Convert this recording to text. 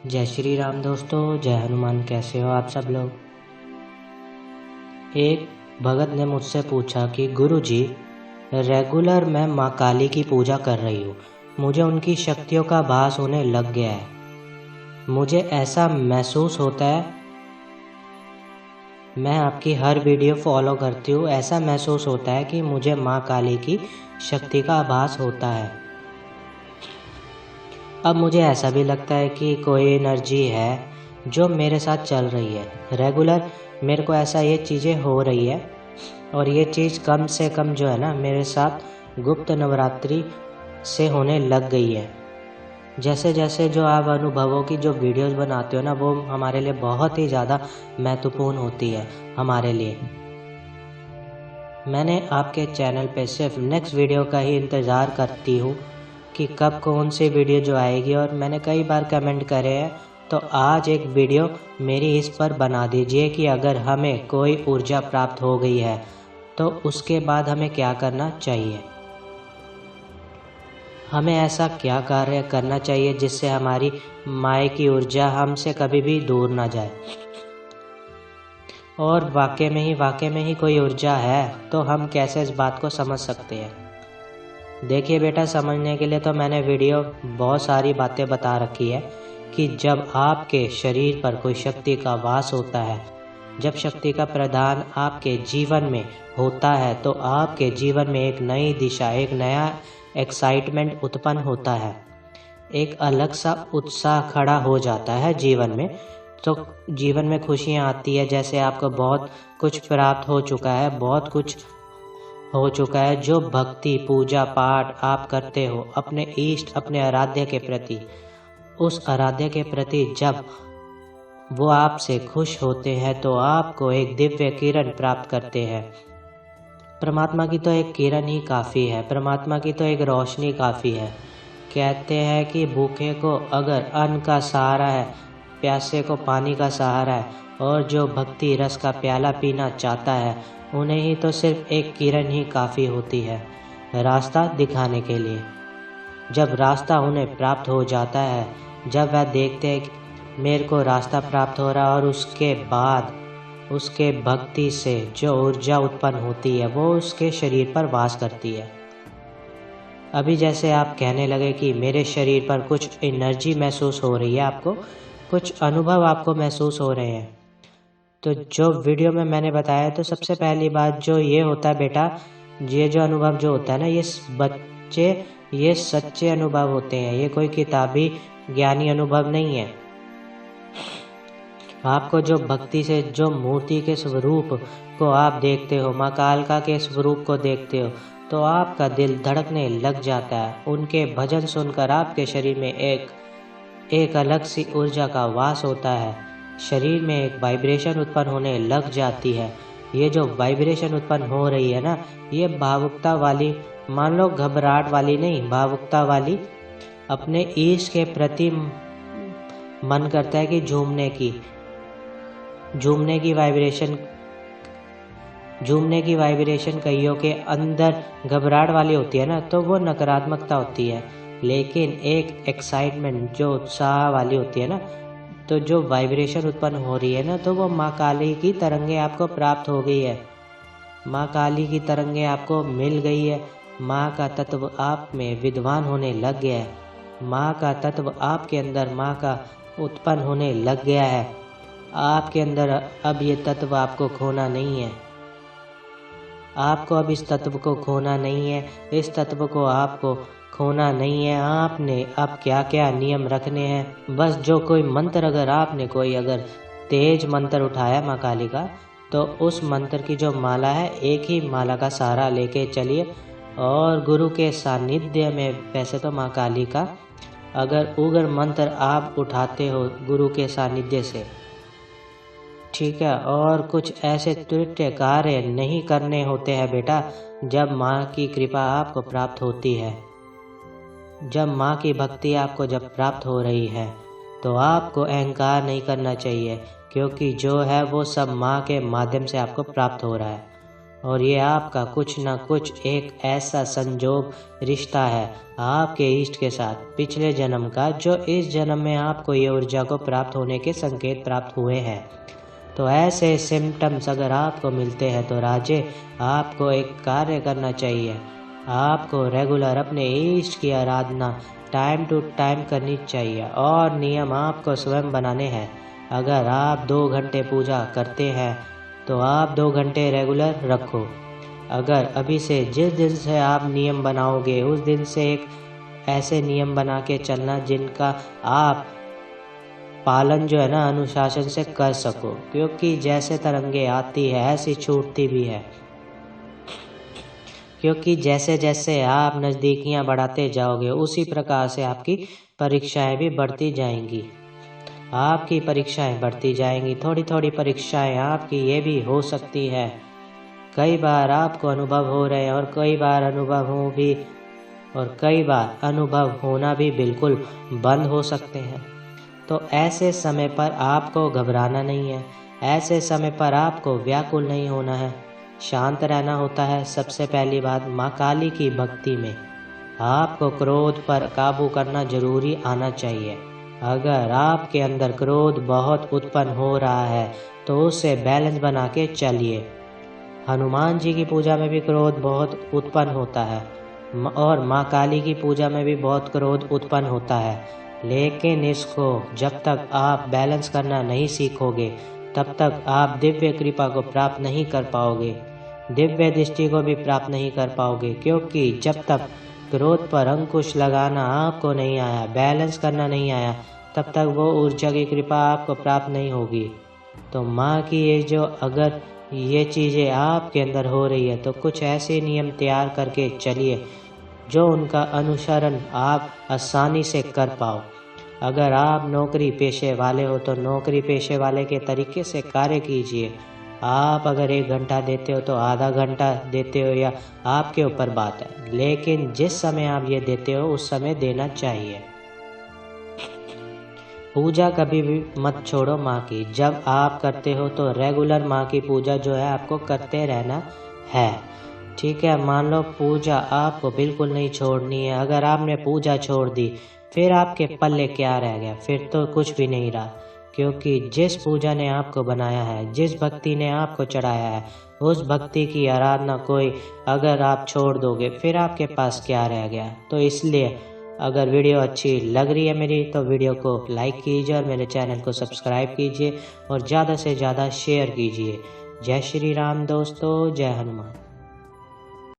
जय श्री राम दोस्तों, जय हनुमान। कैसे हो आप सब लोग। एक भगत ने मुझसे पूछा कि गुरुजी, रेगुलर मैं माँ काली की पूजा कर रही हूँ, मुझे उनकी शक्तियों का भास होने लग गया है। मुझे ऐसा महसूस होता है, मैं आपकी हर वीडियो फॉलो करती हूँ, ऐसा महसूस होता है कि मुझे माँ काली की शक्ति का आभास होता है। अब मुझे ऐसा भी लगता है कि कोई एनर्जी है जो मेरे साथ चल रही है। रेगुलर मेरे को ऐसा ये चीज़ें हो रही है, और ये चीज़ कम से कम जो है ना मेरे साथ गुप्त नवरात्रि से होने लग गई है। जैसे जैसे जो आप अनुभवों की जो वीडियोस बनाते हो ना, वो हमारे लिए बहुत ही ज़्यादा महत्वपूर्ण होती है हमारे लिए। मैंने आपके चैनल पे सिर्फ नेक्स्ट वीडियो का ही इंतज़ार करती हूँ कि कब कौन सी वीडियो जो आएगी, और मैंने कई बार कमेंट करे हैं, तो आज एक वीडियो मेरी इस पर बना दीजिए कि अगर हमें कोई ऊर्जा प्राप्त हो गई है तो उसके बाद हमें क्या करना चाहिए। हमें ऐसा क्या कार्य करना चाहिए जिससे हमारी माया की ऊर्जा हमसे कभी भी दूर ना जाए। और वाकई में ही कोई ऊर्जा है तो हम कैसे इस बात को समझ सकते हैं। देखिए बेटा, समझने के लिए तो मैंने वीडियो बहुत सारी बातें बता रखी है कि जब आपके शरीर पर कोई शक्ति का वास होता है, जब शक्ति का प्रदान आपके जीवन में होता है, तो आपके जीवन में एक नई दिशा, एक नया एक्साइटमेंट उत्पन्न होता है, एक अलग सा उत्साह खड़ा हो जाता है जीवन में। तो जीवन में खुशियाँ आती है, जैसे आपको बहुत कुछ प्राप्त हो चुका है, बहुत कुछ हो चुका है। जो भक्ति पूजा पाठ आप करते हो अपने इष्ट, अपने आराध्य के प्रति, उस आराध्य के प्रति जब वो आपसे खुश होते हैं तो आपको एक दिव्य किरण प्राप्त करते हैं। परमात्मा की तो एक किरण ही काफ़ी है, परमात्मा की तो एक रोशनी काफ़ी है। कहते हैं कि भूखे को अगर अन्न का सहारा है, प्यासे को पानी का सहारा है, और जो भक्ति रस का प्याला पीना चाहता है, उन्हें ही तो सिर्फ एक किरण ही काफ़ी होती है रास्ता दिखाने के लिए। जब रास्ता उन्हें प्राप्त हो जाता है, जब वह देखते हैं कि मेरे को रास्ता प्राप्त हो रहा है, और उसके बाद उसके भक्ति से जो ऊर्जा उत्पन्न होती है वो उसके शरीर पर वास करती है। अभी जैसे आप कहने लगे कि मेरे शरीर पर कुछ एनर्जी महसूस हो रही है, आपको कुछ अनुभव आपको महसूस हो रहे हैं, तो जो वीडियो में मैंने बताया, तो सबसे पहली बात जो ये होता है बेटा, ये जो अनुभव जो होता है ना, ये सच्चे अनुभव होते हैं, ये कोई किताबी ज्ञानी अनुभव नहीं है। आपको जो भक्ति से जो मूर्ति के स्वरूप को आप देखते हो, माँ कालका के स्वरूप को देखते हो, तो आपका दिल धड़कने लग जाता है। उनके भजन सुनकर आपके शरीर में एक अलग सी ऊर्जा का वास होता है, शरीर में एक वाइब्रेशन उत्पन्न होने लग जाती है। ये जो वाइब्रेशन उत्पन्न हो रही है ना, ये भावुकता वाली, मान लो घबराहट वाली नहीं, भावुकता वाली, अपने ईश के प्रति मन करता है कि झूमने की वाइब्रेशन कईयों के अंदर घबराहट वाली होती है ना, तो वो नकारात्मकता होती है। लेकिन एक एक्साइटमेंट जो उत्साह वाली होती है ना, तो जो वाइब्रेशन उत्पन्न हो रही है ना, तो वो माँ काली की तरंगे आपको प्राप्त हो गई है, माँ काली की तरंगे आपको मिल गई है। माँ का तत्व आप में विद्वान होने लग गया है, माँ का तत्व आपके अंदर, माँ का उत्पन्न होने लग गया है आपके अंदर। अब ये तत्व आपको खोना नहीं है, आपको अब इस तत्व को खोना नहीं है, इस तत्व को आपको खोना नहीं है। आपने अब क्या क्या नियम रखने हैं, बस जो कोई मंत्र, अगर आपने कोई अगर तेज मंत्र उठाया माँ काली का, तो उस मंत्र की जो माला है, एक ही माला का सहारा लेके चलिए, और गुरु के सानिध्य में, वैसे तो माँ काली का अगर उग्र मंत्र आप उठाते हो गुरु के सानिध्य से, ठीक है, और कुछ ऐसे त्रुट्य कार्य नहीं करने होते हैं बेटा। जब माँ की कृपा आपको प्राप्त होती है, जब माँ की भक्ति आपको जब प्राप्त हो रही है, तो आपको अहंकार नहीं करना चाहिए, क्योंकि जो है वो सब माँ के माध्यम से आपको प्राप्त हो रहा है। और ये आपका कुछ ना कुछ एक ऐसा संजोग रिश्ता है आपके इष्ट के साथ पिछले जन्म का, जो इस जन्म में आपको ये ऊर्जा को प्राप्त होने के संकेत प्राप्त हुए हैं। तो ऐसे सिम्टम्स अगर आपको मिलते हैं तो राजे आपको एक कार्य करना चाहिए। आपको रेगुलर अपने इष्ट की आराधना टाइम टू टाइम करनी चाहिए और नियम आपको स्वयं बनाने हैं। अगर आप 2 घंटे पूजा करते हैं तो आप 2 घंटे रेगुलर रखो। अगर अभी से जिस दिन से आप नियम बनाओगे उस दिन से एक ऐसे नियम बना के चलना जिनका आप पालन जो है ना अनुशासन से कर सको, क्योंकि जैसे तरंगे आती है ऐसी छूटती भी है। क्योंकि जैसे जैसे आप नज़दीकियां बढ़ाते जाओगे उसी प्रकार से आपकी परीक्षाएं भी बढ़ती जाएंगी। आपकी परीक्षाएं बढ़ती जाएंगी, थोड़ी थोड़ी परीक्षाएं आपकी ये भी हो सकती है। कई बार आपको अनुभव हो रहे हैं और कई बार अनुभव होना भी बिल्कुल बंद हो सकते हैं। तो ऐसे समय पर आपको घबराना नहीं है, ऐसे समय पर आपको व्याकुल नहीं होना है, शांत रहना होता है। सबसे पहली बात, माँ काली की भक्ति में आपको क्रोध पर काबू करना जरूरी आना चाहिए। अगर आपके अंदर क्रोध बहुत उत्पन्न हो रहा है तो उससे बैलेंस बना के चलिए। हनुमान जी की पूजा में भी क्रोध बहुत उत्पन्न होता है और माँ काली की पूजा में भी बहुत क्रोध उत्पन्न होता है, लेकिन इसको जब तक आप बैलेंस करना नहीं सीखोगे तब तक आप दिव्य कृपा को प्राप्त नहीं कर पाओगे, दिव्य दृष्टि को भी प्राप्त नहीं कर पाओगे। क्योंकि जब तक क्रोध पर अंकुश लगाना आपको नहीं आया, बैलेंस करना नहीं आया, तब तक वो ऊर्जा की कृपा आपको प्राप्त नहीं होगी। तो माँ की ये जो अगर ये चीज़ें आपके अंदर हो रही है तो कुछ ऐसे नियम तैयार करके चलिए जो उनका अनुसरण आप आसानी से कर पाओ। अगर आप नौकरी पेशे वाले हो तो नौकरी पेशे वाले के तरीके से कार्य कीजिए। आप अगर 1 घंटा देते हो तो आधा घंटा देते हो या आपके ऊपर बात है, लेकिन जिस समय आप ये देते हो उस समय देना चाहिए। पूजा कभी भी मत छोड़ो माँ की। जब आप करते हो तो रेगुलर माँ की पूजा जो है आपको करते रहना है, ठीक है। मान लो पूजा आपको बिल्कुल नहीं छोड़नी है, अगर आपने पूजा छोड़ दी फिर आपके पल्ले क्या रह गया? फिर तो कुछ भी नहीं रहा, क्योंकि जिस पूजा ने आपको बनाया है, जिस भक्ति ने आपको चढ़ाया है, उस भक्ति की आराधना कोई अगर आप छोड़ दोगे फिर आपके पास क्या रह गया? तो इसलिए अगर वीडियो अच्छी लग रही है मेरी तो वीडियो को लाइक कीजिए और मेरे चैनल को सब्सक्राइब कीजिए और ज़्यादा से ज़्यादा शेयर कीजिए। जय श्री राम दोस्तों, जय हनुमान।